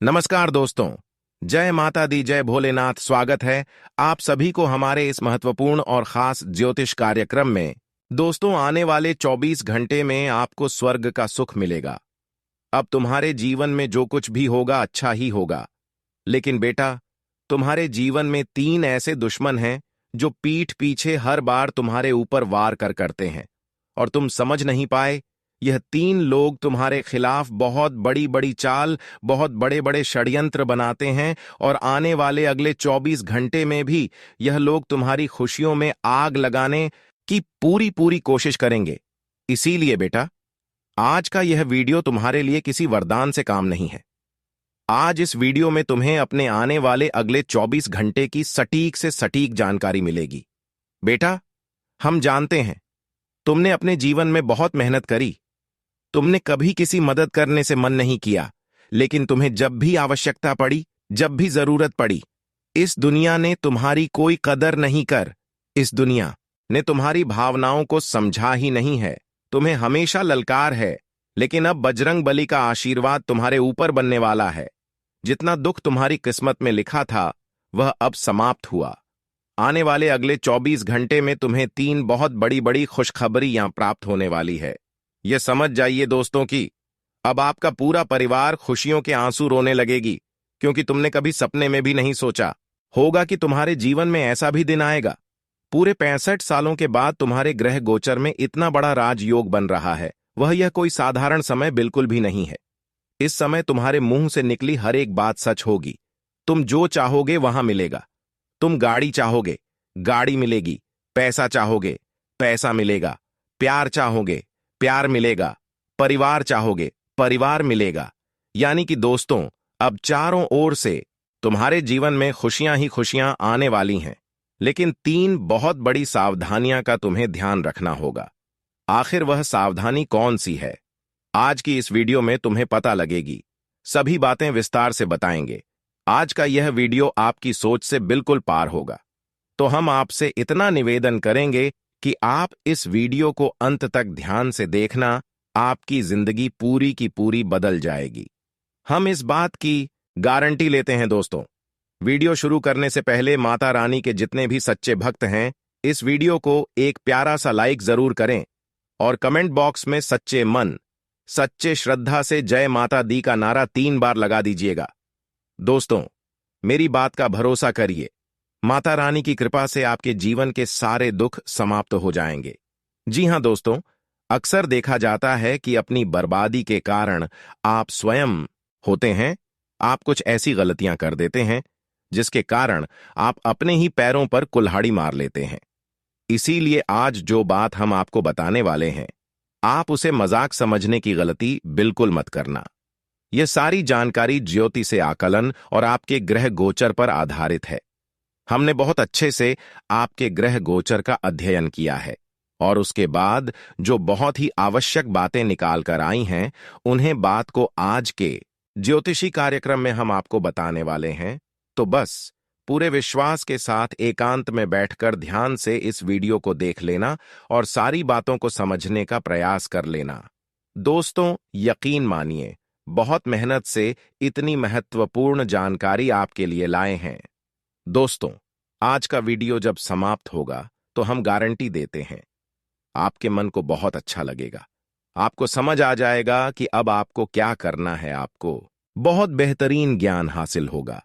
नमस्कार दोस्तों। जय माता दी, जय भोलेनाथ। स्वागत है आप सभी को हमारे इस महत्वपूर्ण और खास ज्योतिष कार्यक्रम में। दोस्तों, आने वाले 24 घंटे में आपको स्वर्ग का सुख मिलेगा। अब तुम्हारे जीवन में जो कुछ भी होगा अच्छा ही होगा। लेकिन बेटा, तुम्हारे जीवन में 3 ऐसे दुश्मन हैं जो पीठ पीछे हर बार तुम्हारे ऊपर वार करते हैं और तुम समझ नहीं पाए। यह 3 लोग तुम्हारे खिलाफ बहुत बड़ी बड़ी चाल, बहुत बड़े बड़े षड्यंत्र बनाते हैं और आने वाले अगले 24 घंटे में भी यह लोग तुम्हारी खुशियों में आग लगाने की पूरी पूरी कोशिश करेंगे। इसीलिए बेटा, आज का यह वीडियो तुम्हारे लिए किसी वरदान से काम नहीं है। आज इस वीडियो में तुम्हें अपने आने वाले अगले 24 घंटे की सटीक से सटीक जानकारी मिलेगी। बेटा, हम जानते हैं तुमने अपने जीवन में बहुत मेहनत करी। तुमने कभी किसी मदद करने से मन नहीं किया, लेकिन तुम्हें जब भी आवश्यकता पड़ी, जब भी जरूरत पड़ी, इस दुनिया ने तुम्हारी कोई कदर नहीं कर। इस दुनिया ने तुम्हारी भावनाओं को समझा ही नहीं है, तुम्हें हमेशा ललकार है। लेकिन अब बजरंग बली का आशीर्वाद तुम्हारे ऊपर बनने वाला है। जितना दुख तुम्हारी किस्मत में लिखा था, वह अब समाप्त हुआ। आने वाले अगले 24 घंटे में तुम्हें 3 बहुत बड़ी बड़ी खुशखबरियां प्राप्त होने वाली है। यह समझ जाइए दोस्तों कि अब आपका पूरा परिवार खुशियों के आंसू रोने लगेगी, क्योंकि तुमने कभी सपने में भी नहीं सोचा होगा कि तुम्हारे जीवन में ऐसा भी दिन आएगा। पूरे 65 सालों के बाद तुम्हारे ग्रह गोचर में इतना बड़ा राजयोग बन रहा है। वह यह कोई साधारण समय बिल्कुल भी नहीं है। इस समय तुम्हारे मुंह से निकली हर एक बात सच होगी। तुम जो चाहोगे वहां मिलेगा। तुम गाड़ी चाहोगे, गाड़ी मिलेगी। पैसा चाहोगे, पैसा मिलेगा। प्यार चाहोगे, प्यार मिलेगा। परिवार चाहोगे, परिवार मिलेगा। यानी कि दोस्तों, अब चारों ओर से तुम्हारे जीवन में खुशियां ही खुशियां आने वाली हैं। लेकिन 3 बहुत बड़ी सावधानियां का तुम्हें ध्यान रखना होगा। आखिर वह सावधानी कौन सी है, आज की इस वीडियो में तुम्हें पता लगेगी। सभी बातें विस्तार से बताएंगे। आज का यह वीडियो आपकी सोच से बिल्कुल पार होगा। तो हम आपसे इतना निवेदन करेंगे कि आप इस वीडियो को अंत तक ध्यान से देखना। आपकी जिंदगी पूरी की पूरी बदल जाएगी। हम इस बात की गारंटी लेते हैं दोस्तों। वीडियो शुरू करने से पहले माता रानी के जितने भी सच्चे भक्त हैं, इस वीडियो को एक प्यारा सा लाइक जरूर करें और कमेंट बॉक्स में सच्चे मन, सच्चे श्रद्धा से जय माता दी का नारा 3 बार लगा दीजिएगा। दोस्तों, मेरी बात का भरोसा करिए। माता रानी की कृपा से आपके जीवन के सारे दुख समाप्त हो जाएंगे। जी हां दोस्तों, अक्सर देखा जाता है कि अपनी बर्बादी के कारण आप स्वयं होते हैं। आप कुछ ऐसी गलतियां कर देते हैं जिसके कारण आप अपने ही पैरों पर कुल्हाड़ी मार लेते हैं। इसीलिए आज जो बात हम आपको बताने वाले हैं, आप उसे मजाक समझने की गलती बिल्कुल मत करना। यह सारी जानकारी ज्योति से आकलन और आपके ग्रह गोचर पर आधारित है। हमने बहुत अच्छे से आपके ग्रह गोचर का अध्ययन किया है और उसके बाद जो बहुत ही आवश्यक बातें निकाल कर आई हैं, उन्हें बात को आज के ज्योतिषी कार्यक्रम में हम आपको बताने वाले हैं। तो बस पूरे विश्वास के साथ एकांत में बैठकर ध्यान से इस वीडियो को देख लेना और सारी बातों को समझने का प्रयास कर लेना। दोस्तों, यकीन मानिए, बहुत मेहनत से इतनी महत्वपूर्ण जानकारी आपके लिए लाए हैं। दोस्तों, आज का वीडियो जब समाप्त होगा तो हम गारंटी देते हैं आपके मन को बहुत अच्छा लगेगा। आपको समझ आ जाएगा कि अब आपको क्या करना है। आपको बहुत बेहतरीन ज्ञान हासिल होगा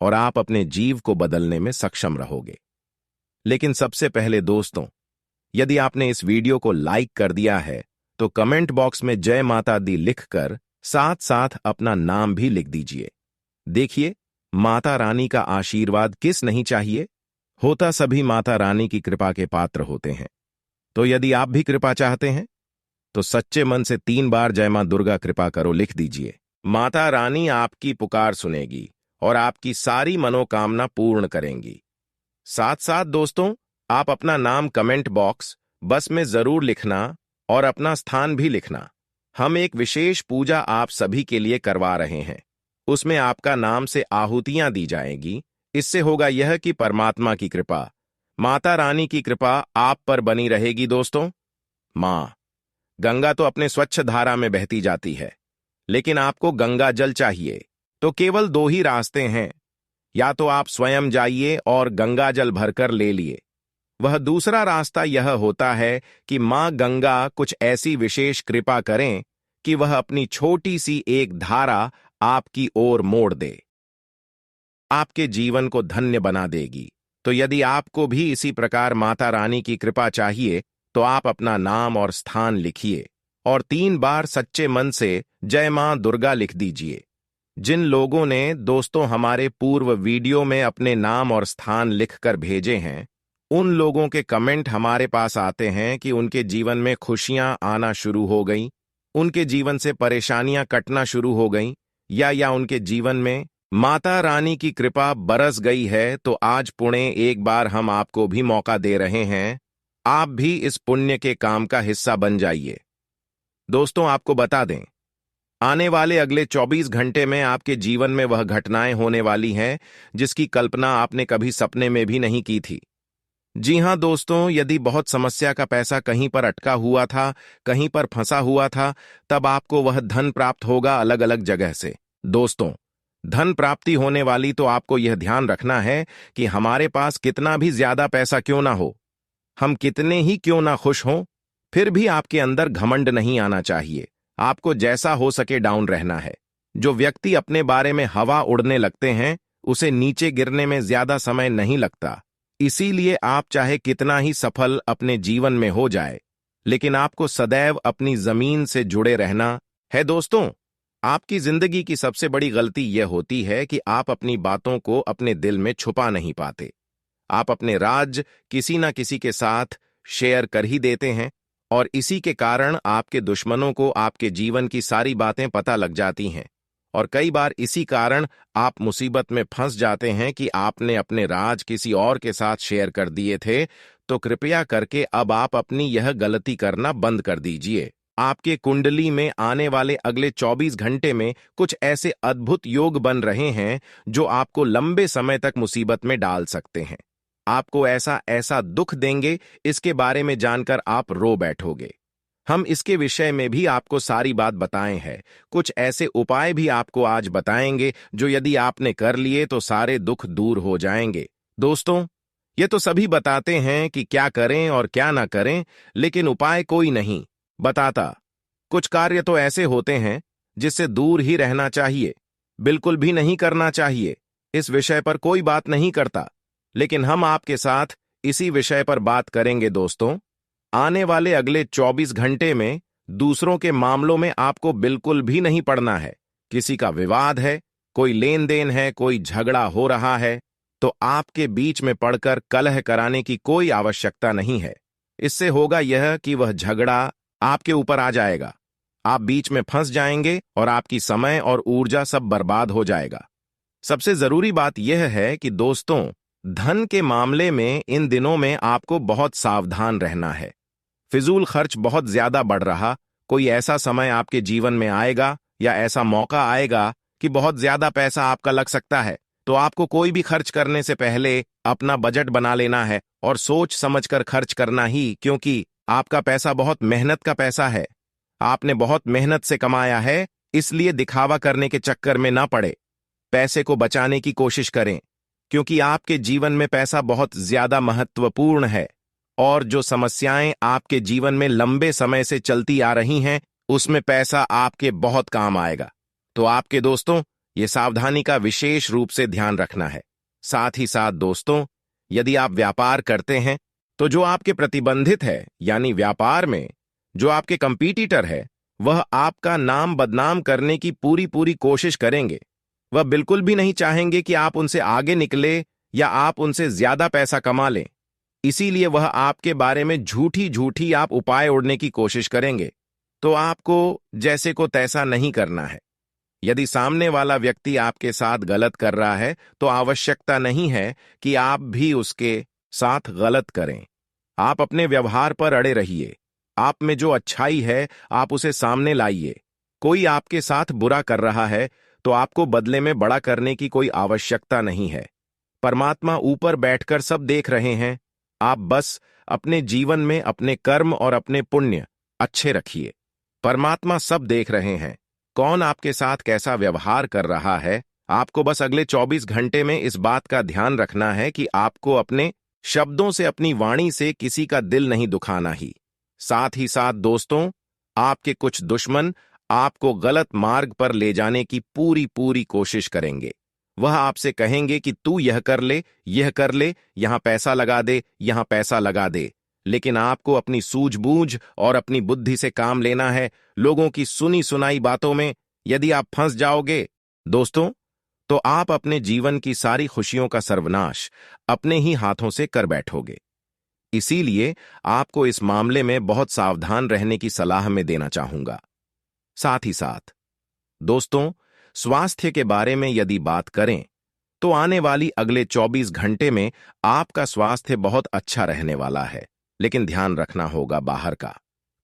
और आप अपने जीव को बदलने में सक्षम रहोगे। लेकिन सबसे पहले दोस्तों, यदि आपने इस वीडियो को लाइक कर दिया है तो कमेंट बॉक्स में जय माता दी लिखकर साथ साथ अपना नाम भी लिख दीजिए। देखिए, माता रानी का आशीर्वाद किस नहीं चाहिए। होता सभी माता रानी की कृपा के पात्र होते हैं। तो यदि आप भी कृपा चाहते हैं तो सच्चे मन से 3 बार जय मां दुर्गा कृपा करो लिख दीजिए। माता रानी आपकी पुकार सुनेगी और आपकी सारी मनोकामना पूर्ण करेंगी। साथ साथ दोस्तों, आप अपना नाम कमेंट बॉक्स बस में जरूर लिखना और अपना स्थान भी लिखना। हम एक विशेष पूजा आप सभी के लिए करवा रहे हैं। उसमें आपका नाम से आहुतियां दी जाएंगी। इससे होगा यह कि परमात्मा की कृपा, माता रानी की कृपा आप पर बनी रहेगी। दोस्तों, मां गंगा तो अपने स्वच्छ धारा में बहती जाती है, लेकिन आपको गंगा जल चाहिए। तो केवल दो ही रास्ते हैं। या तो आप स्वयं जाइए और गंगा जल भरकर ले लिए। वह दूसरा रास्ता यह होता है कि मां गंगा कुछ ऐसी विशेष कृपा करें कि वह अपनी छोटी सी एक धारा आपकी ओर मोड़ दे, आपके जीवन को धन्य बना देगी। तो यदि आपको भी इसी प्रकार माता रानी की कृपा चाहिए तो आप अपना नाम और स्थान लिखिए और 3 बार सच्चे मन से जय मां दुर्गा लिख दीजिए। जिन लोगों ने दोस्तों हमारे पूर्व वीडियो में अपने नाम और स्थान लिखकर भेजे हैं, उन लोगों के कमेंट हमारे पास आते हैं कि उनके जीवन में खुशियां आना शुरू हो गईं, उनके जीवन से परेशानियां कटना शुरू हो गईं, या उनके जीवन में माता रानी की कृपा बरस गई है। तो आज पुणे एक बार हम आपको भी मौका दे रहे हैं, आप भी इस पुण्य के काम का हिस्सा बन जाइए। दोस्तों, आपको बता दें, आने वाले अगले 24 घंटे में आपके जीवन में वह घटनाएं होने वाली हैं जिसकी कल्पना आपने कभी सपने में भी नहीं की थी। जी हां दोस्तों, यदि बहुत समस्या का पैसा कहीं पर अटका हुआ था, कहीं पर फंसा हुआ था, तब आपको वह धन प्राप्त होगा अलग अलग जगह से। दोस्तों, धन प्राप्ति होने वाली तो आपको यह ध्यान रखना है कि हमारे पास कितना भी ज्यादा पैसा क्यों ना हो, हम कितने ही क्यों ना खुश हों, फिर भी आपके अंदर घमंड नहीं आना चाहिए। आपको जैसा हो सके डाउन रहना है। जो व्यक्ति अपने बारे में हवा उड़ने लगते हैं, उसे नीचे गिरने में ज्यादा समय नहीं लगता। इसीलिए आप चाहे कितना ही सफल अपने जीवन में हो जाए, लेकिन आपको सदैव अपनी जमीन से जुड़े रहना है। दोस्तों, आपकी जिंदगी की सबसे बड़ी गलती यह होती है कि आप अपनी बातों को अपने दिल में छुपा नहीं पाते। आप अपने राज किसी ना किसी के साथ शेयर कर ही देते हैं और इसी के कारण आपके दुश्मनों को आपके जीवन की सारी बातें पता लग जाती हैं और कई बार इसी कारण आप मुसीबत में फंस जाते हैं कि आपने अपने राज किसी और के साथ शेयर कर दिए थे। तो कृपया करके अब आप अपनी यह गलती करना बंद कर दीजिए। आपके कुंडली में आने वाले अगले 24 घंटे में कुछ ऐसे अद्भुत योग बन रहे हैं जो आपको लंबे समय तक मुसीबत में डाल सकते हैं। आपको ऐसा ऐसा दुख देंगे, इसके बारे में जानकर आप रो बैठोगे। हम इसके विषय में भी आपको सारी बात बताए हैं। कुछ ऐसे उपाय भी आपको आज बताएंगे जो यदि आपने कर लिए तो सारे दुख दूर हो जाएंगे। दोस्तों, ये तो सभी बताते हैं कि क्या करें और क्या ना करें, लेकिन उपाय कोई नहीं बताता। कुछ कार्य तो ऐसे होते हैं जिससे दूर ही रहना चाहिए, बिल्कुल भी नहीं करना चाहिए। इस विषय पर कोई बात नहीं करता, लेकिन हम आपके साथ इसी विषय पर बात करेंगे। दोस्तों, आने वाले अगले 24 घंटे में दूसरों के मामलों में आपको बिल्कुल भी नहीं पड़ना है। किसी का विवाद है, कोई लेन देन है, कोई झगड़ा हो रहा है, तो आपके बीच में पड़कर कलह कराने की कोई आवश्यकता नहीं है। इससे होगा यह कि वह झगड़ा आपके ऊपर आ जाएगा, आप बीच में फंस जाएंगे और आपकी समय और ऊर्जा सब बर्बाद हो जाएगा। सबसे जरूरी बात यह है कि दोस्तों, धन के मामले में इन दिनों में आपको बहुत सावधान रहना है। फिजूल खर्च बहुत ज्यादा बढ़ रहा, कोई ऐसा समय आपके जीवन में आएगा या ऐसा मौका आएगा कि बहुत ज्यादा पैसा आपका लग सकता है। तो आपको कोई भी खर्च करने से पहले अपना बजट बना लेना है और सोच समझकर खर्च करना ही, क्योंकि आपका पैसा बहुत मेहनत का पैसा है। आपने बहुत मेहनत से कमाया है, इसलिए दिखावा करने के चक्कर में ना पड़े। पैसे को बचाने की कोशिश करें, क्योंकि आपके जीवन में पैसा बहुत ज्यादा महत्वपूर्ण है और जो समस्याएं आपके जीवन में लंबे समय से चलती आ रही हैं, उसमें पैसा आपके बहुत काम आएगा। तो आपके दोस्तों, ये सावधानी का विशेष रूप से ध्यान रखना है। साथ ही साथ दोस्तों, यदि आप व्यापार करते हैं तो जो आपके प्रतिबंधित है, यानी व्यापार में जो आपके कंपीटिटर है, वह आपका नाम बदनाम करने की पूरी कोशिश करेंगे। वह बिल्कुल भी नहीं चाहेंगे कि आप उनसे आगे निकले या आप उनसे ज्यादा पैसा कमा लें। इसीलिए वह आपके बारे में झूठी आप उपाय ओढ़ने की कोशिश करेंगे। तो आपको जैसे को तैसा नहीं करना है। यदि सामने वाला व्यक्ति आपके साथ गलत कर रहा है तो आवश्यकता नहीं है कि आप भी उसके साथ गलत करें। आप अपने व्यवहार पर अड़े रहिए। आप में जो अच्छाई है आप उसे सामने लाइए। कोई आपके साथ बुरा कर रहा है तो आपको बदले में बड़ा करने की कोई आवश्यकता नहीं है। परमात्मा ऊपर बैठकर सब देख रहे हैं। आप बस अपने जीवन में अपने कर्म और अपने पुण्य अच्छे रखिए। परमात्मा सब देख रहे हैं, कौन आपके साथ कैसा व्यवहार कर रहा है। आपको बस अगले 24 घंटे में इस बात का ध्यान रखना है कि आपको अपने शब्दों से, अपनी वाणी से किसी का दिल नहीं दुखाना ही। साथ ही साथ दोस्तों, आपके कुछ दुश्मन आपको गलत मार्ग पर ले जाने की पूरी पूरी कोशिश करेंगे। वह आपसे कहेंगे कि तू यह कर ले, यह कर ले, यहां पैसा लगा दे, यहां पैसा लगा दे। लेकिन आपको अपनी सूझबूझ और अपनी बुद्धि से काम लेना है। लोगों की सुनी सुनाई बातों में यदि आप फंस जाओगे दोस्तों, तो आप अपने जीवन की सारी खुशियों का सर्वनाश अपने ही हाथों से कर बैठोगे। इसीलिए आपको इस मामले में बहुत सावधान रहने की सलाह मैं देना चाहूंगा। साथ ही साथ दोस्तों, स्वास्थ्य के बारे में यदि बात करें तो आने वाली अगले 24 घंटे में आपका स्वास्थ्य बहुत अच्छा रहने वाला है। लेकिन ध्यान रखना होगा बाहर का।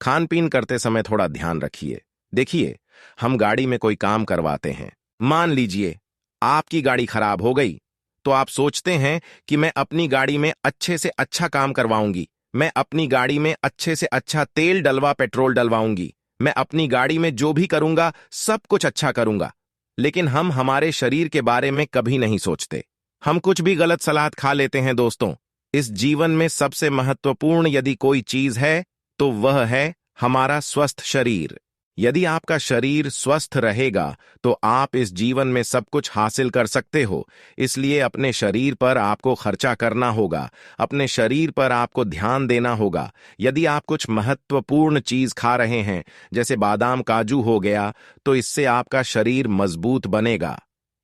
खान पीन करते समय थोड़ा ध्यान रखिए। देखिए, हम गाड़ी में कोई काम करवाते हैं, मान लीजिए आपकी गाड़ी खराब हो गई, तो आप सोचते हैं कि मैं अपनी गाड़ी में अच्छे से अच्छा काम करवाऊंगी, मैं अपनी गाड़ी में अच्छे से अच्छा तेल डलवा पेट्रोल डलवाऊंगी, मैं अपनी गाड़ी में जो भी करूंगा सब कुछ अच्छा करूंगा। लेकिन हम हमारे शरीर के बारे में कभी नहीं सोचते। हम कुछ भी गलत सलाद खा लेते हैं दोस्तों। इस जीवन में सबसे महत्वपूर्ण यदि कोई चीज है तो वह है हमारा स्वस्थ शरीर। यदि आपका शरीर स्वस्थ रहेगा तो आप इस जीवन में सब कुछ हासिल कर सकते हो। इसलिए अपने शरीर पर आपको खर्चा करना होगा, अपने शरीर पर आपको ध्यान देना होगा। यदि आप कुछ महत्वपूर्ण चीज खा रहे हैं, जैसे बादाम काजू हो गया, तो इससे आपका शरीर मजबूत बनेगा।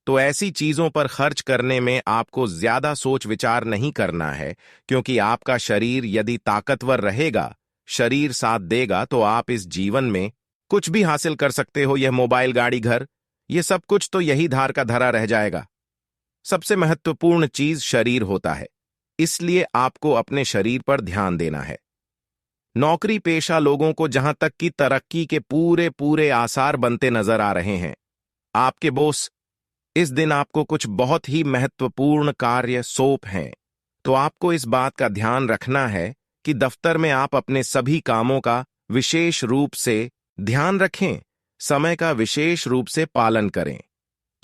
तो ऐसी चीजों पर खर्च करने में आपको ज्यादा सोच विचार नहीं करना है, क्योंकि आपका शरीर यदि ताकतवर रहेगा, शरीर साथ देगा, तो आप इस जीवन में कुछ भी हासिल कर सकते हो। यह मोबाइल, गाड़ी, घर, ये सब कुछ तो यही धार का धरा रह जाएगा। सबसे महत्वपूर्ण चीज शरीर होता है, इसलिए आपको अपने शरीर पर ध्यान देना है। नौकरी पेशा लोगों को जहां तक कि तरक्की के पूरे पूरे आसार बनते नजर आ रहे हैं। आपके बॉस इस दिन आपको कुछ बहुत ही महत्वपूर्ण कार्य सौंप हैं, तो आपको इस बात का ध्यान रखना है कि दफ्तर में आप अपने सभी कामों का विशेष रूप से ध्यान रखें, समय का विशेष रूप से पालन करें।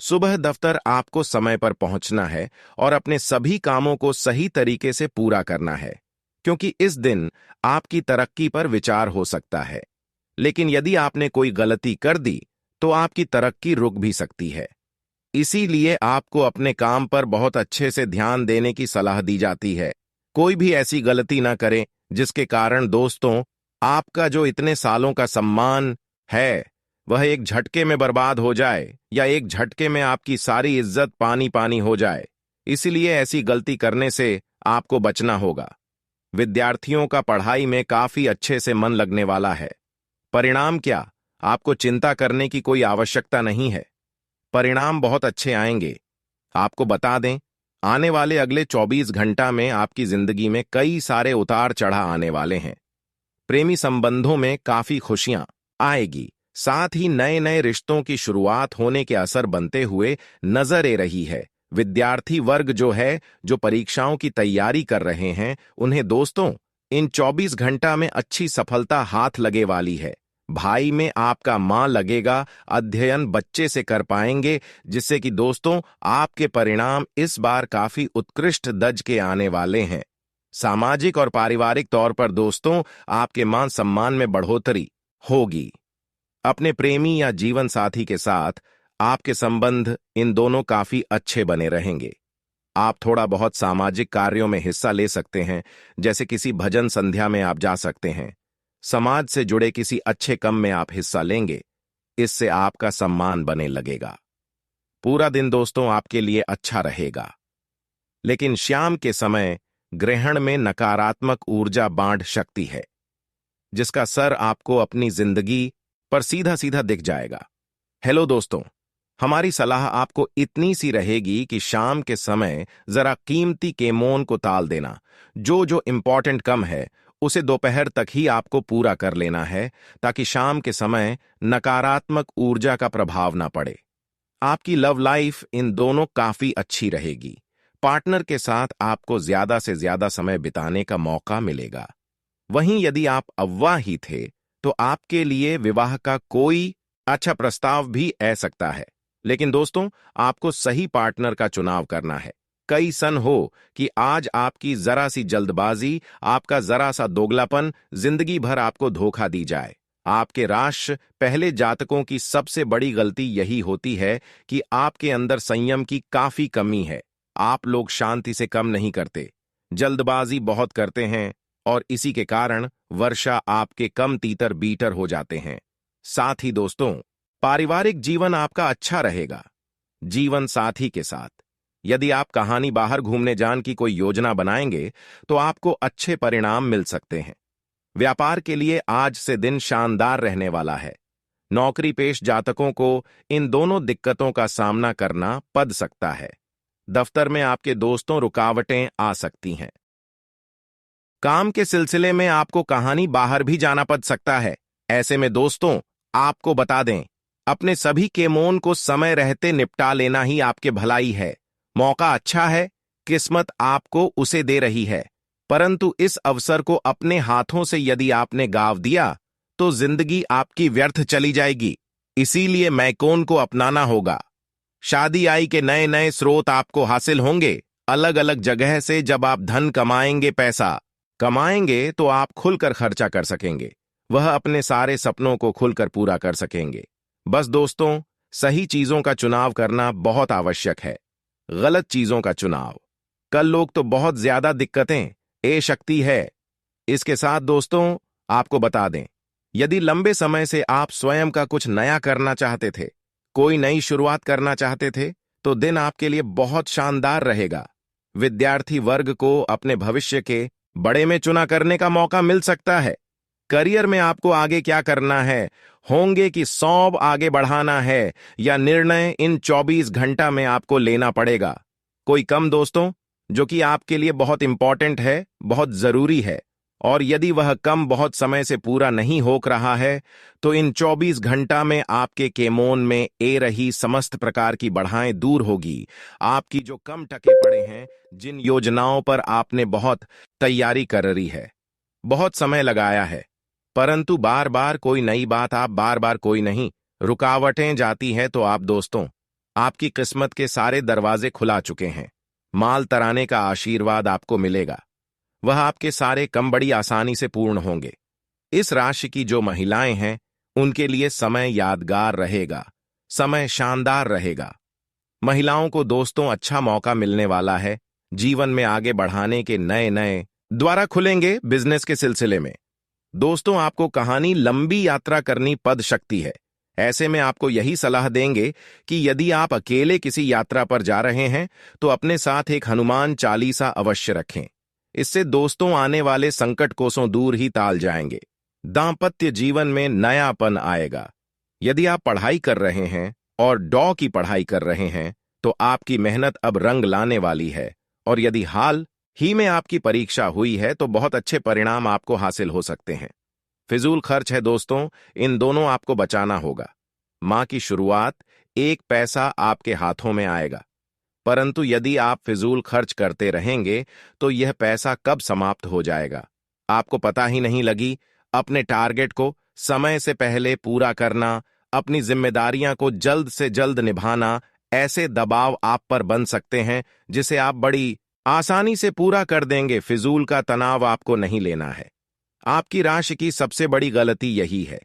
सुबह दफ्तर आपको समय पर पहुंचना है और अपने सभी कामों को सही तरीके से पूरा करना है, क्योंकि इस दिन आपकी तरक्की पर विचार हो सकता है। लेकिन यदि आपने कोई गलती कर दी तो आपकी तरक्की रुक भी सकती है। इसीलिए आपको अपने काम पर बहुत अच्छे से ध्यान देने की सलाह दी जाती है। कोई भी ऐसी गलती ना करें जिसके कारण दोस्तों आपका जो इतने सालों का सम्मान है वह एक झटके में बर्बाद हो जाए, या एक झटके में आपकी सारी इज्जत पानी पानी हो जाए। इसलिए ऐसी गलती करने से आपको बचना होगा। विद्यार्थियों का पढ़ाई में काफी अच्छे से मन लगने वाला है। परिणाम क्या, आपको चिंता करने की कोई आवश्यकता नहीं है। परिणाम बहुत अच्छे आएंगे। आपको बता दें, आने वाले अगले 24 घंटा में आपकी जिंदगी में कई सारे उतार चढ़ाव आने वाले हैं। प्रेमी संबंधों में काफी खुशियां आएगी। साथ ही नए नए रिश्तों की शुरुआत होने के असर बनते हुए नजर आ रही है। विद्यार्थी वर्ग जो है, जो परीक्षाओं की तैयारी कर रहे हैं, उन्हें दोस्तों इन 24 घंटा में अच्छी सफलता हाथ लगे वाली है। भाई में आपका मां लगेगा, अध्ययन बच्चे से कर पाएंगे, जिससे कि दोस्तों आपके परिणाम इस बार काफी उत्कृष्ट दर्ज के आने वाले हैं। सामाजिक और पारिवारिक तौर पर दोस्तों आपके मान सम्मान में बढ़ोतरी होगी। अपने प्रेमी या जीवन साथी के साथ आपके संबंध इन दोनों काफी अच्छे बने रहेंगे। आप थोड़ा बहुत सामाजिक कार्यों में हिस्सा ले सकते हैं, जैसे किसी भजन संध्या में आप जा सकते हैं। समाज से जुड़े किसी अच्छे काम में आप हिस्सा लेंगे, इससे आपका सम्मान बने लगेगा। पूरा दिन दोस्तों आपके लिए अच्छा रहेगा। लेकिन शाम के समय ग्रहण में नकारात्मक ऊर्जा बांध सकती है, जिसका असर आपको अपनी जिंदगी पर सीधा सीधा दिख जाएगा। हेलो दोस्तों, हमारी सलाह आपको इतनी सी रहेगी कि शाम के समय जरा कीमती केमोन को टाल देना। जो इंपॉर्टेंट कम है उसे दोपहर तक ही आपको पूरा कर लेना है, ताकि शाम के समय नकारात्मक ऊर्जा का प्रभाव ना पड़े। आपकी लव लाइफ इन दोनों काफी अच्छी रहेगी। पार्टनर के साथ आपको ज्यादा से ज्यादा समय बिताने का मौका मिलेगा। वहीं यदि आप अविवाहित थे तो आपके लिए विवाह का कोई अच्छा प्रस्ताव भी आ सकता है। लेकिन दोस्तों, आपको सही पार्टनर का चुनाव करना है। कई सन हो कि आज आपकी जरा सी जल्दबाजी, आपका जरा सा दोगलापन जिंदगी भर आपको धोखा दी जाए। आपके राशि पहले जातकों की सबसे बड़ी गलती यही होती है कि आपके अंदर संयम की काफी कमी है। आप लोग शांति से कम नहीं करते, जल्दबाजी बहुत करते हैं, और इसी के कारण वर्षा आपके कम तीतर बीटर हो जाते हैं। साथ ही दोस्तों, पारिवारिक जीवन आपका अच्छा रहेगा। जीवन साथी के साथ यदि आप कहानी बाहर घूमने जान की कोई योजना बनाएंगे तो आपको अच्छे परिणाम मिल सकते हैं। व्यापार के लिए आज से दिन शानदार रहने वाला है। नौकरी पेश जातकों को इन दोनों दिक्कतों का सामना करना पड़ सकता है। दफ्तर में आपके दोस्तों रुकावटें आ सकती हैं। काम के सिलसिले में आपको कहानी बाहर भी जाना पड़ सकता है। ऐसे में दोस्तों, आपको बता दें, अपने सभी केमोन को समय रहते निपटा लेना ही आपके भलाई है। मौका अच्छा है, किस्मत आपको उसे दे रही है, परंतु इस अवसर को अपने हाथों से यदि आपने गाँव दिया तो जिंदगी आपकी व्यर्थ चली जाएगी। इसीलिए मैकोन को अपनाना होगा। शादी आई के नए नए स्रोत आपको हासिल होंगे। अलग अलग जगह से जब आप धन कमाएंगे, पैसा कमाएंगे, तो आप खुलकर खर्चा कर सकेंगे। वह अपने सारे सपनों को खुलकर पूरा कर सकेंगे। बस दोस्तों, सही चीजों का चुनाव करना बहुत आवश्यक है। गलत चीजों का चुनाव कल लोग तो बहुत ज्यादा दिक्कतें ए शक्ति है। इसके साथ दोस्तों, आपको बता दें, यदि लंबे समय से आप स्वयं का कुछ नया करना चाहते थे, कोई नई शुरुआत करना चाहते थे, तो दिन आपके लिए बहुत शानदार रहेगा। विद्यार्थी वर्ग को अपने भविष्य के बड़े में चुना करने का मौका मिल सकता है। करियर में आपको आगे क्या करना है, होंगे कि सौंब आगे बढ़ाना है, या निर्णय इन 24 घंटा में आपको लेना पड़ेगा। कोई कम दोस्तों, जो कि आपके लिए बहुत इंपॉर्टेंट है, बहुत जरूरी है, और यदि वह कम बहुत समय से पूरा नहीं हो रहा है, तो इन 24 घंटा में आपके केमोन में ए रही समस्त प्रकार की बाधाएं दूर होगी। आपकी जो कम टके पड़े हैं, जिन योजनाओं पर आपने बहुत तैयारी कर रही है, बहुत समय लगाया है, परंतु बार बार कोई नई बात, आप बार बार कोई नहीं, रुकावटें जाती हैं, तो आप दोस्तों, आपकी किस्मत के सारे दरवाजे खुला चुके हैं। माल तराने का आशीर्वाद आपको मिलेगा। वह आपके सारे कम बड़ी आसानी से पूर्ण होंगे। इस राशि की जो महिलाएं हैं, उनके लिए समय यादगार रहेगा, समय शानदार रहेगा। महिलाओं को दोस्तों अच्छा मौका मिलने वाला है। जीवन में आगे बढ़ाने के नए नए द्वारा खुलेंगे बिजनेस के सिलसिले में। दोस्तों, आपको कहानी लंबी यात्रा करनी पड़ सकती है। ऐसे में आपको यही सलाह देंगे कि यदि आप अकेले किसी यात्रा पर जा रहे हैं तो अपने साथ एक हनुमान चालीसा अवश्य रखें। इससे दोस्तों आने वाले संकट कोसों दूर ही टाल जाएंगे। दांपत्य जीवन में नयापन आएगा। यदि आप पढ़ाई कर रहे हैं और डॉ की पढ़ाई कर रहे हैं तो आपकी मेहनत अब रंग लाने वाली है, और यदि हाल ही में आपकी परीक्षा हुई है तो बहुत अच्छे परिणाम आपको हासिल हो सकते हैं। फिजूल खर्च है दोस्तों, इन दोनों आपको बचाना होगा। माह की शुरुआत एक पैसा आपके हाथों में आएगा, परंतु यदि आप फिजूल खर्च करते रहेंगे तो यह पैसा कब समाप्त हो जाएगा आपको पता ही नहीं लगी। अपने टारगेट को समय से पहले पूरा करना, अपनी जिम्मेदारियां को जल्द से जल्द निभाना, ऐसे दबाव आप पर बन सकते हैं जिसे आप बड़ी आसानी से पूरा कर देंगे। फिजूल का तनाव आपको नहीं लेना है। आपकी राशि की सबसे बड़ी गलती यही है।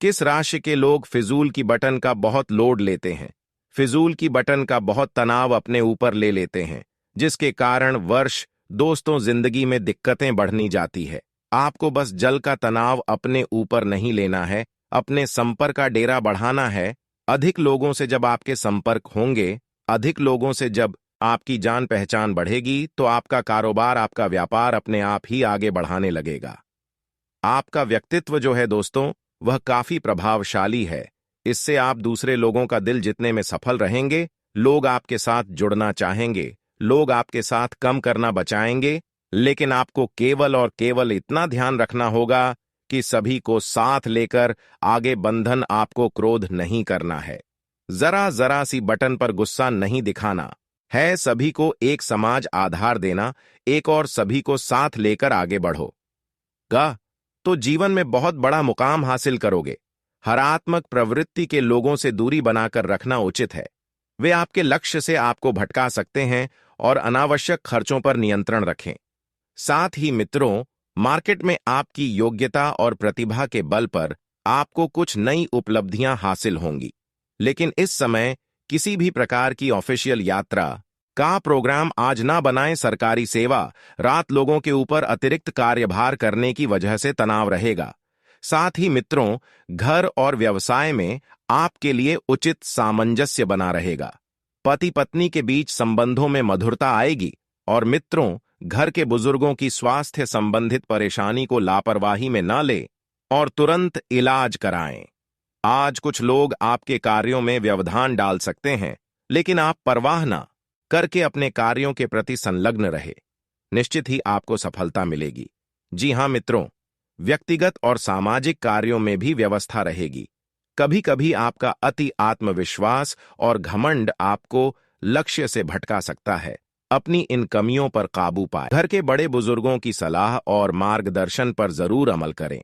किस राशि के लोग फिजूल की बटन का बहुत लोड लेते हैं, फिजूल की बटन का बहुत तनाव अपने ऊपर ले लेते हैं, जिसके कारण वर्ष दोस्तों जिंदगी में दिक्कतें बढ़नी जाती है। आपको बस जल का तनाव अपने ऊपर नहीं लेना है, अपने संपर्क का डेरा बढ़ाना है। अधिक लोगों से जब आपके संपर्क होंगे, अधिक लोगों से जब आपकी जान पहचान बढ़ेगी, तो आपका कारोबार, आपका व्यापार अपने आप ही आगे बढ़ाने लगेगा। आपका व्यक्तित्व जो है दोस्तों, वह काफी प्रभावशाली है। इससे आप दूसरे लोगों का दिल जीतने में सफल रहेंगे। लोग आपके साथ जुड़ना चाहेंगे, लोग आपके साथ कम करना बचाएंगे, लेकिन आपको केवल और केवल इतना ध्यान रखना होगा कि सभी को साथ लेकर आगे बंधन, आपको क्रोध नहीं करना है। जरा जरा सी बटन पर गुस्सा नहीं दिखाना है, सभी को एक समाज आधार देना, एक और सभी को साथ लेकर आगे बढ़ो गा तो जीवन में बहुत बड़ा मुकाम हासिल करोगे। हरात्मक प्रवृत्ति के लोगों से दूरी बनाकर रखना उचित है। वे आपके लक्ष्य से आपको भटका सकते हैं और अनावश्यक खर्चों पर नियंत्रण रखें। साथ ही मित्रों, मार्केट में आपकी योग्यता और प्रतिभा के बल पर आपको कुछ नई उपलब्धियां हासिल होंगी। लेकिन इस समय किसी भी प्रकार की ऑफिशियल यात्रा का प्रोग्राम आज ना बनाएं। सरकारी सेवा, रात लोगों के ऊपर अतिरिक्त कार्यभार करने की वजह से तनाव रहेगा। साथ ही मित्रों, घर और व्यवसाय में आपके लिए उचित सामंजस्य बना रहेगा। पति पत्नी के बीच संबंधों में मधुरता आएगी और मित्रों, घर के बुजुर्गों की स्वास्थ्य संबंधित परेशानी को लापरवाही में न ले और तुरंत इलाज कराएं। आज कुछ लोग आपके कार्यों में व्यवधान डाल सकते हैं, लेकिन आप परवाह ना करके अपने कार्यों के प्रति संलग्न रहे। निश्चित ही आपको सफलता मिलेगी। जी हां मित्रों, व्यक्तिगत और सामाजिक कार्यों में भी व्यवस्था रहेगी। कभी कभी आपका अति आत्मविश्वास और घमंड आपको लक्ष्य से भटका सकता है। अपनी इन कमियों पर काबू पाएं। घर के बड़े बुजुर्गों की सलाह और मार्गदर्शन पर जरूर अमल करें।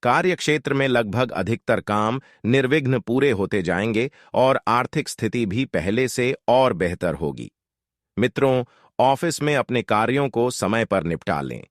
कार्य क्षेत्र में लगभग अधिकतर काम निर्विघ्न पूरे होते जाएंगे और आर्थिक स्थिति भी पहले से और बेहतर होगी। मित्रों, ऑफिस में अपने कार्यों को समय पर निपटा लें,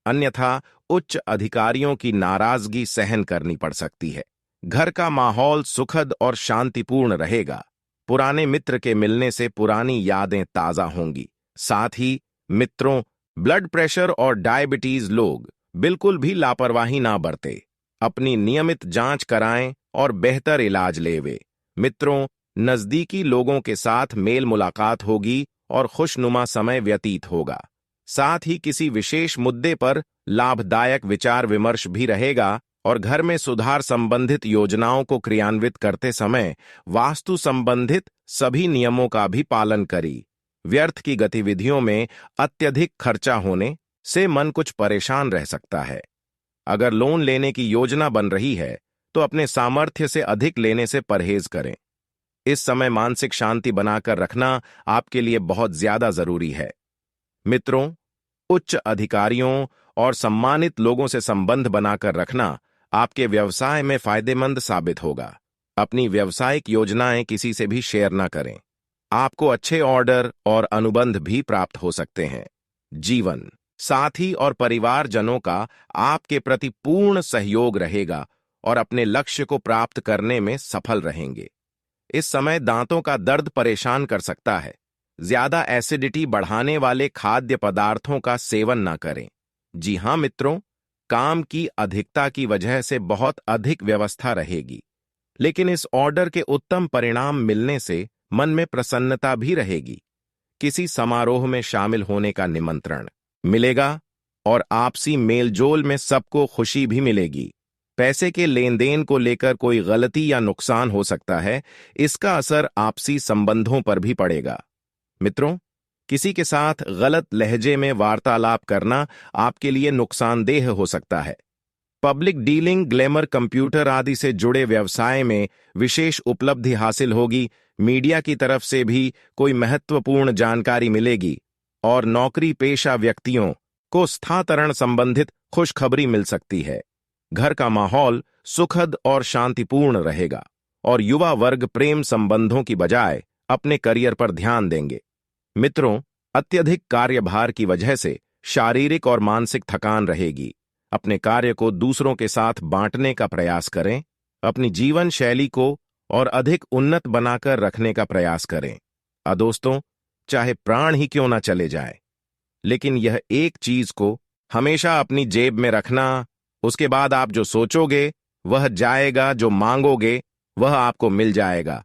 अन्यथा उच्च अधिकारियों की नाराजगी सहन करनी पड़ सकती है। घर का माहौल सुखद और शांतिपूर्ण रहेगा। पुराने मित्र के मिलने से पुरानी यादें ताजा होंगी। साथ ही मित्रों, ब्लड प्रेशर और डायबिटीज लोग बिल्कुल भी लापरवाही ना बरते। अपनी नियमित जांच कराएं और बेहतर इलाज लेवे। मित्रों, नजदीकी लोगों के साथ मेल मुलाकात होगी और खुशनुमा समय व्यतीत होगा। साथ ही किसी विशेष मुद्दे पर लाभदायक विचार विमर्श भी रहेगा और घर में सुधार संबंधित योजनाओं को क्रियान्वित करते समय वास्तु संबंधित सभी नियमों का भी पालन करी। व्यर्थ की गतिविधियों में अत्यधिक खर्चा होने से मन कुछ परेशान रह सकता है। अगर लोन लेने की योजना बन रही है तो अपने सामर्थ्य से अधिक लेने से परहेज करें। इस समय मानसिक शांति बनाकर रखना आपके लिए बहुत ज्यादा जरूरी है। मित्रों, उच्च अधिकारियों और सम्मानित लोगों से संबंध बनाकर रखना आपके व्यवसाय में फायदेमंद साबित होगा। अपनी व्यावसायिक योजनाएं किसी से भी शेयर न करें। आपको अच्छे ऑर्डर और अनुबंध भी प्राप्त हो सकते हैं। जीवन साथी और परिवारजनों का आपके प्रति पूर्ण सहयोग रहेगा और अपने लक्ष्य को प्राप्त करने में सफल रहेंगे। इस समय दांतों का दर्द परेशान कर सकता है। ज्यादा एसिडिटी बढ़ाने वाले खाद्य पदार्थों का सेवन न करें। जी हां मित्रों, काम की अधिकता की वजह से बहुत अधिक व्यवस्था रहेगी, लेकिन इस ऑर्डर के उत्तम परिणाम मिलने से मन में प्रसन्नता भी रहेगी। किसी समारोह में शामिल होने का निमंत्रण मिलेगा और आपसी मेलजोल में सबको खुशी भी मिलेगी। पैसे के लेन देन को लेकर कोई गलती या नुकसान हो सकता है, इसका असर आपसी संबंधों पर भी पड़ेगा। मित्रों, किसी के साथ गलत लहजे में वार्तालाप करना आपके लिए नुकसानदेह हो सकता है। पब्लिक डीलिंग, ग्लैमर, कंप्यूटर आदि से जुड़े व्यवसाय में विशेष उपलब्धि हासिल होगी। मीडिया की तरफ से भी कोई महत्वपूर्ण जानकारी मिलेगी और नौकरी पेशा व्यक्तियों को स्थानांतरण संबंधित खुशखबरी मिल सकती है। घर का माहौल सुखद और शांतिपूर्ण रहेगा और युवा वर्ग प्रेम संबंधों की बजाय अपने करियर पर ध्यान देंगे। मित्रों, अत्यधिक कार्यभार की वजह से शारीरिक और मानसिक थकान रहेगी। अपने कार्य को दूसरों के साथ बांटने का प्रयास करें। अपनी जीवन शैली को और अधिक उन्नत बनाकर रखने का प्रयास करें। दोस्तों, चाहे प्राण ही क्यों ना चले जाए, लेकिन यह एक चीज को हमेशा अपनी जेब में रखना। उसके बाद आप जो सोचोगे वह जाएगा, जो मांगोगे वह आपको मिल जाएगा।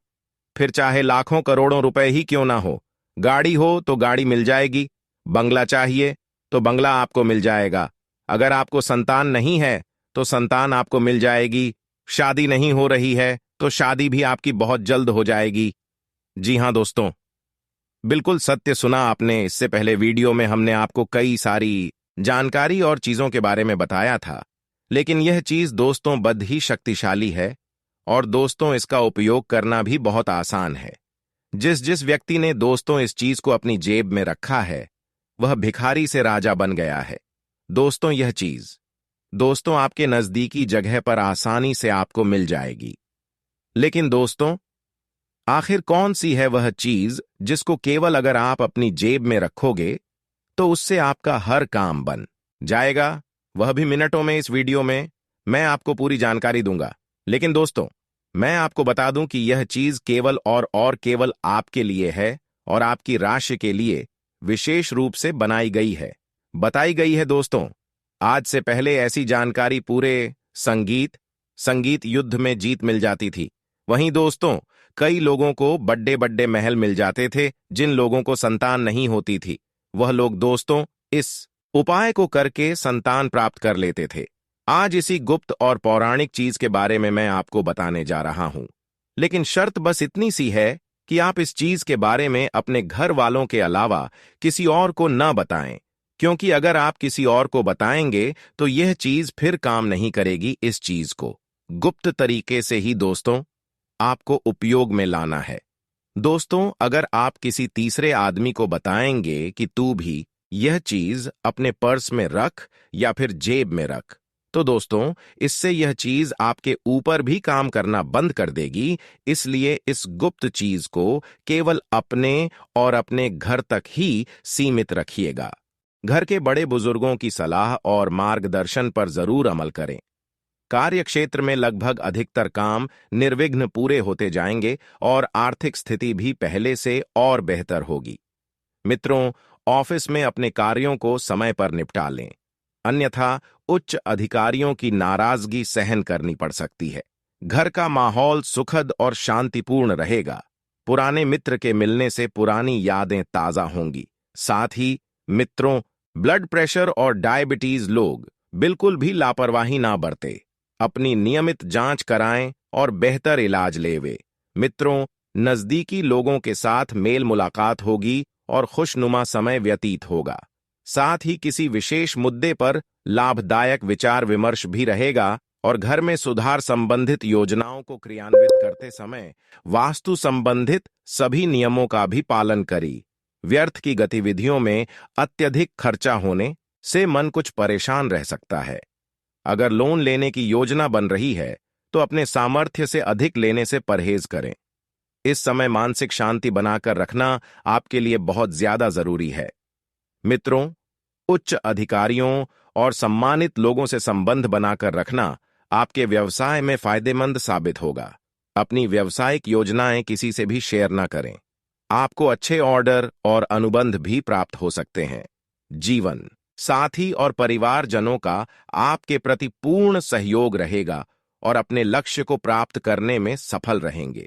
फिर चाहे लाखों करोड़ों रुपए ही क्यों ना हो। गाड़ी हो तो गाड़ी मिल जाएगी, बंगला चाहिए तो बंगला आपको मिल जाएगा। अगर आपको संतान नहीं है तो संतान आपको मिल जाएगी। शादी नहीं हो रही है तो शादी भी आपकी बहुत जल्द हो जाएगी। जी हां दोस्तों, बिल्कुल सत्य सुना आपने। इससे पहले वीडियो में हमने आपको कई सारी जानकारी और चीजों के बारे में बताया था, लेकिन यह चीज दोस्तों बद ही शक्तिशाली है और दोस्तों इसका उपयोग करना भी बहुत आसान है। जिस जिस व्यक्ति ने दोस्तों इस चीज को अपनी जेब में रखा है वह भिखारी से राजा बन गया है। दोस्तों, यह चीज दोस्तों आपके नजदीकी जगह पर आसानी से आपको मिल जाएगी। लेकिन दोस्तों, आखिर कौन सी है वह चीज जिसको केवल अगर आप अपनी जेब में रखोगे तो उससे आपका हर काम बन जाएगा? वह भी मिनटों में। इस वीडियो में मैं आपको पूरी जानकारी दूंगा, लेकिन दोस्तों मैं आपको बता दूं कि यह चीज केवल और केवल आपके लिए है और आपकी राशि के लिए विशेष रूप से बताई गई है दोस्तों। आज से पहले ऐसी जानकारी पूरे संगीत युद्ध में जीत मिल जाती थी। वहीं दोस्तों कई लोगों को बड़े बड़े महल मिल जाते थे। जिन लोगों को संतान नहीं होती थी वह लोग दोस्तों इस उपाय को करके संतान प्राप्त कर लेते थे। आज इसी गुप्त और पौराणिक चीज के बारे में मैं आपको बताने जा रहा हूं, लेकिन शर्त बस इतनी सी है कि आप इस चीज के बारे में अपने घर वालों के अलावा किसी और को न बताएं, क्योंकि अगर आप किसी और को बताएंगे तो यह चीज फिर काम नहीं करेगी। इस चीज को गुप्त तरीके से ही दोस्तों आपको उपयोग में लाना है। दोस्तों अगर आप किसी तीसरे आदमी को बताएंगे कि तू भी यह चीज अपने पर्स में रख या फिर जेब में रख, तो दोस्तों इससे यह चीज आपके ऊपर भी काम करना बंद कर देगी। इसलिए इस गुप्त चीज को केवल अपने और अपने घर तक ही सीमित रखिएगा। घर के बड़े बुजुर्गों की सलाह और मार्गदर्शन पर जरूर अमल करें। कार्य क्षेत्र में लगभग अधिकतर काम निर्विघ्न पूरे होते जाएंगे और आर्थिक स्थिति भी पहले से और बेहतर होगी। मित्रों ऑफिस में अपने कार्यों को समय पर निपटा लें, अन्यथा उच्च अधिकारियों की नाराजगी सहन करनी पड़ सकती है। घर का माहौल सुखद और शांतिपूर्ण रहेगा। पुराने मित्र के मिलने से पुरानी यादें ताजा होंगी। साथ ही मित्रों ब्लड प्रेशर और डायबिटीज लोग बिल्कुल भी लापरवाही ना बरते। अपनी नियमित जांच कराएं और बेहतर इलाज लेवे। मित्रों नजदीकी लोगों के साथ मेल मुलाकात होगी और खुशनुमा समय व्यतीत होगा। साथ ही किसी विशेष मुद्दे पर लाभदायक विचार विमर्श भी रहेगा और घर में सुधार संबंधित योजनाओं को क्रियान्वित करते समय वास्तु संबंधित सभी नियमों का भी पालन करी। व्यर्थ की गतिविधियों में अत्यधिक खर्चा होने से मन कुछ परेशान रह सकता है। अगर लोन लेने की योजना बन रही है तो अपने सामर्थ्य से अधिक लेने से परहेज करें। इस समय मानसिक शांति बनाकर रखना आपके लिए बहुत ज्यादा जरूरी है। मित्रों उच्च अधिकारियों और सम्मानित लोगों से संबंध बनाकर रखना आपके व्यवसाय में फायदेमंद साबित होगा। अपनी व्यावसायिक योजनाएं किसी से भी शेयर न करें। आपको अच्छे ऑर्डर और अनुबंध भी प्राप्त हो सकते हैं। जीवन साथी और परिवारजनों का आपके प्रति पूर्ण सहयोग रहेगा और अपने लक्ष्य को प्राप्त करने में सफल रहेंगे।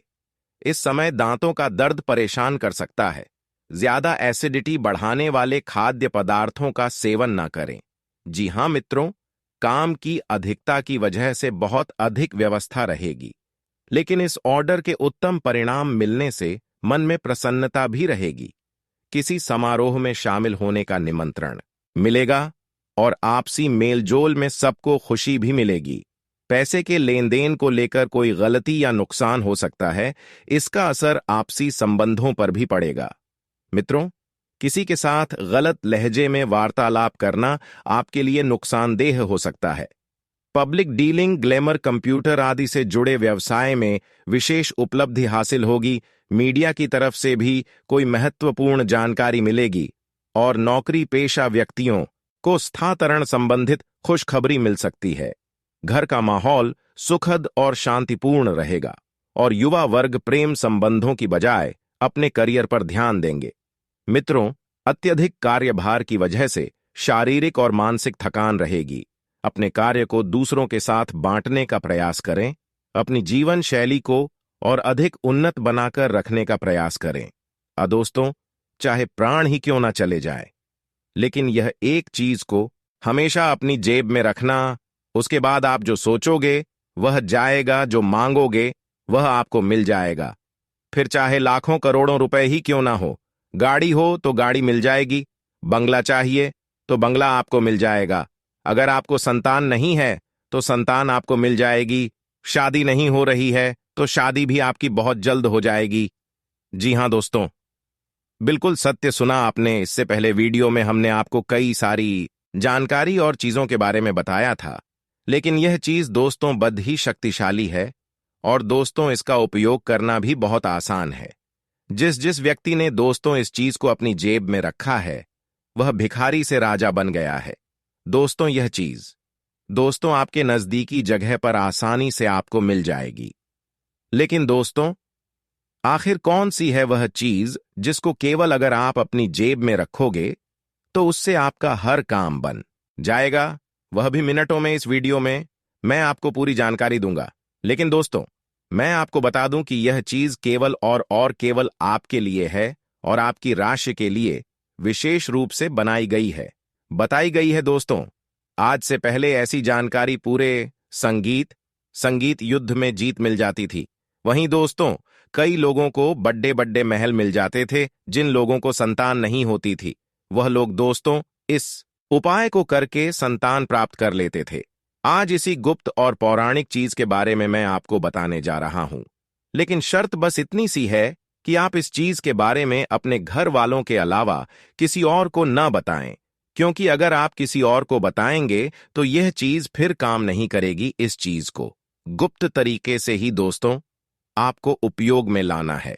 इस समय दांतों का दर्द परेशान कर सकता है। ज्यादा एसिडिटी बढ़ाने वाले खाद्य पदार्थों का सेवन ना करें। जी हां मित्रों, काम की अधिकता की वजह से बहुत अधिक व्यवस्था रहेगी, लेकिन इस ऑर्डर के उत्तम परिणाम मिलने से मन में प्रसन्नता भी रहेगी। किसी समारोह में शामिल होने का निमंत्रण मिलेगा और आपसी मेलजोल में सबको खुशी भी मिलेगी। पैसे के लेन देन को लेकर कोई गलती या नुकसान हो सकता है, इसका असर आपसी संबंधों पर भी पड़ेगा। मित्रों किसी के साथ गलत लहजे में वार्तालाप करना आपके लिए नुकसानदेह हो सकता है। पब्लिक डीलिंग, ग्लैमर, कंप्यूटर आदि से जुड़े व्यवसाय में विशेष उपलब्धि हासिल होगी। मीडिया की तरफ से भी कोई महत्वपूर्ण जानकारी मिलेगी और नौकरी पेशा व्यक्तियों को स्थानांतरण संबंधित खुशखबरी मिल सकती है। घर का माहौल सुखद और शांतिपूर्ण रहेगा और युवा वर्ग प्रेम संबंधों की बजाय अपने करियर पर ध्यान देंगे। मित्रों अत्यधिक कार्यभार की वजह से शारीरिक और मानसिक थकान रहेगी। अपने कार्य को दूसरों के साथ बांटने का प्रयास करें। अपनी जीवन शैली को और अधिक उन्नत बनाकर रखने का प्रयास करें। दोस्तों चाहे प्राण ही क्यों ना चले जाए, लेकिन यह एक चीज को हमेशा अपनी जेब में रखना। उसके बाद आप जो सोचोगे वह जाएगा, जो मांगोगे वह आपको मिल जाएगा। फिर चाहे लाखों करोड़ों रुपए ही क्यों ना हो। गाड़ी हो तो गाड़ी मिल जाएगी, बंगला चाहिए तो बंगला आपको मिल जाएगा। अगर आपको संतान नहीं है तो संतान आपको मिल जाएगी। शादी नहीं हो रही है तो शादी भी आपकी बहुत जल्द हो जाएगी। जी हां दोस्तों, बिल्कुल सत्य सुना आपने। इससे पहले वीडियो में हमने आपको कई सारी जानकारी और चीजों के बारे में बताया था, लेकिन यह चीज दोस्तों बद ही शक्तिशाली है और दोस्तों इसका उपयोग करना भी बहुत आसान है। जिस जिस व्यक्ति ने दोस्तों इस चीज को अपनी जेब में रखा है वह भिखारी से राजा बन गया है। दोस्तों यह चीज दोस्तों आपके नजदीकी जगह पर आसानी से आपको मिल जाएगी। लेकिन दोस्तों आखिर कौन सी है वह चीज जिसको केवल अगर आप अपनी जेब में रखोगे तो उससे आपका हर काम बन जाएगा? वह भी मिनटों में। इस वीडियो में मैं आपको पूरी जानकारी दूंगा। लेकिन दोस्तों मैं आपको बता दूं कि यह चीज केवल और केवल आपके लिए है और आपकी राशि के लिए विशेष रूप से बनाई गई है, बताई गई है। दोस्तों आज से पहले ऐसी जानकारी पूरे संगीत युद्ध में जीत मिल जाती थी। वहीं दोस्तों कई लोगों को बड़े बड़े महल मिल जाते थे। जिन लोगों को संतान नहीं होती थी वह लोग दोस्तों इस उपाय को करके संतान प्राप्त कर लेते थे। आज इसी गुप्त और पौराणिक चीज के बारे में मैं आपको बताने जा रहा हूं। लेकिन शर्त बस इतनी सी है कि आप इस चीज के बारे में अपने घर वालों के अलावा किसी और को न बताएं, क्योंकि अगर आप किसी और को बताएंगे तो यह चीज फिर काम नहीं करेगी। इस चीज को गुप्त तरीके से ही दोस्तों आपको उपयोग में लाना है।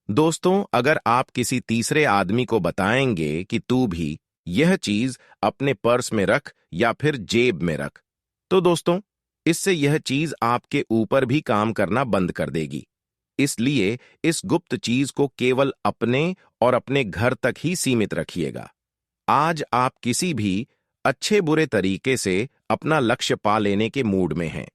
दोस्तों अगर आप किसी तीसरे आदमी को बताएंगे कि तू भी यह चीज अपने पर्स में रख या फिर जेब में रख, तो दोस्तों इससे यह चीज आपके ऊपर भी काम करना बंद कर देगी। इसलिए इस गुप्त चीज को केवल अपने और अपने घर तक ही सीमित रखिएगा। आज आप किसी भी अच्छे बुरे तरीके से अपना लक्ष्य पा लेने के मूड में हैं।